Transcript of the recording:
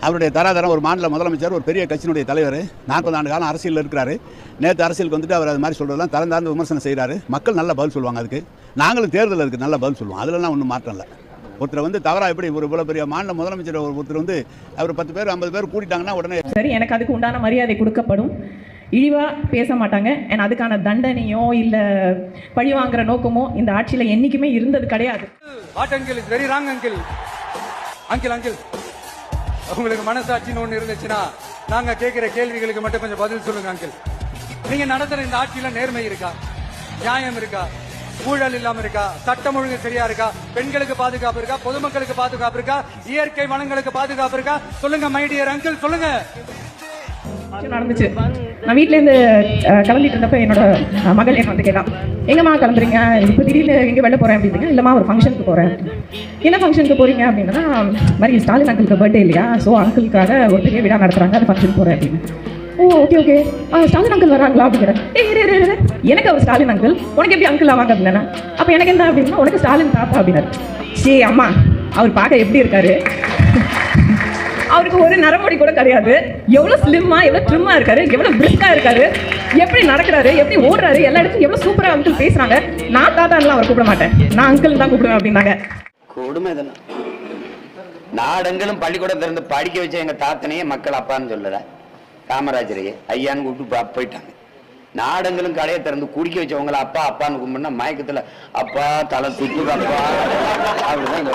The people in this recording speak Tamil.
அவருடைய தராதரம் ஒரு மாநில முதலமைச்சர், ஒரு பெரிய கட்சியினுடைய தலைவர், 40 ஆண்டு காலம் அரசியலில் இருக்கிறாரு. நேற்று அரசியலுக்கு வந்துட்டு அவர் அது மாதிரி சொல்கிறதெல்லாம் தரந்தார்ந்து விமர்சனம் செய்கிறாரு. மக்கள் நல்ல பதில் சொல்லுவாங்க. அதுக்கு நாங்களும் தேர்தலில் இருக்குது நல்ல பதில் சொல்லுவோம். அதிலலாம் ஒன்றும் மாற்றம் இல்லை. ஒருத்தர் வந்து தவறாக எப்படி ஒரு இவ்வளோ பெரிய மாநில முதலமைச்சர் ஒருத்தர் வந்து அவர் 10 பேர் 50 பேர் கூட்டிட்டாங்கன்னா உடனே சரி, எனக்கு அதுக்கு உண்டான மரியாதை கொடுக்கப்படும். இழிவாக பேச மாட்டாங்க. ஏன்னா அதுக்கான தண்டனையோ இல்லை பழி வாங்குற நோக்கமோ இந்த ஆட்சியில் என்றைக்குமே இருந்தது கிடையாது. உங்களுக்கு மனசாட்சின்னு ஒன்று இருந்துச்சுன்னா நாங்க கேட்கிற கேள்விகளுக்கு மட்டும் கொஞ்சம் பதில் சொல்லுங்க அங்கிள். நீங்க நடத்துற இந்த ஆட்சியில நேர்மை இருக்கா, நியாயம் இருக்கா, ஊழல் இல்லாம இருக்கா, சட்டம் ஒழுங்கு சரியா இருக்கா, பெண்களுக்கு பாதுகாப்பு இருக்கா, பொதுமக்களுக்கு பாதுகாப்பு இருக்கா, இயற்கை வளங்களுக்கு பாதுகாப்பு இருக்கா? சொல்லுங்க மை டியர் அங்கிள், சொல்லுங்க. நடந்துச்சு. நான் வீட்டிலேருந்து கிளம்பிட்டு இருந்தப்ப என்னோட மகள் என்ன வந்து கேட்டான், எங்கம்மா கிளம்புறீங்க, இப்போ திடீர்னு எங்கே வெளில போகிறேன் அப்படின்னா, இல்லைம்மா ஒரு ஃபங்க்ஷனுக்கு போகிறேன். என்ன ஃபங்க்ஷனுக்கு போகிறீங்க அப்படின்னா, மாதிரி ஸ்டாலின் அங்கிளுக்கு பர்த்டே இல்லையா, ஸோ அங்கிளுக்காக ஒரு பெரிய விழா நடத்துகிறாங்க, அந்த ஃபங்க்ஷனுக்கு போகிறேன் அப்படின்னு. ஓ ஓகே ஓகே, ஸ்டாலின் அங்கிள் வராங்களா அப்படிங்கிறேன். எனக்கு அவர் ஸ்டாலின் அங்கிள், உனக்கு எப்படி அங்கிள் ஆவாங்க அப்படின்னா, அப்போ எனக்கு என்ன அப்படின்னா, உனக்கு ஸ்டாலின் தாத்தா அப்படின்னாரு. சரி அம்மா, அவர் பார்க்க எப்படி இருக்காரு, அவருக்கு ஒரு நரமுடி கூட கிடையாது, எவ்வளோ ஸ்லிம்மா எவ்வளோ ட்ரிம்மா இருக்காரு, எவ்வளோ பிரிஸ்கா இருக்காரு, எப்படி நடக்கிறாரு, எப்படி ஓடுறாரு, எல்லா இடத்துலையும் எவ்வளோ சூப்பராக அங்கிள் பேசுறாங்க. நான் தாத்தான்லாம் அவர் கூப்பிட மாட்டேன், நான் அங்கிள் தான் கூப்பிடுவேன் அப்படின்னாங்க. கொடுமை இதெல்லாம். நாடெங்களும் பள்ளிக்கூடம் திறந்து படிக்க வச்ச எங்க தாத்தனையே மக்கள் அப்பான்னு சொல்லல, காமராஜரையே ஐயான்னு கூப்பிட்டு போயிட்டாங்க. நாடெங்களும் கடையை திறந்து குடிக்க வச்சவங்களை அப்பா அப்பான்னு கும்பிடுனா மயக்கத்துல அப்பா தலை சுத்துது அப்பா அப்படிதான்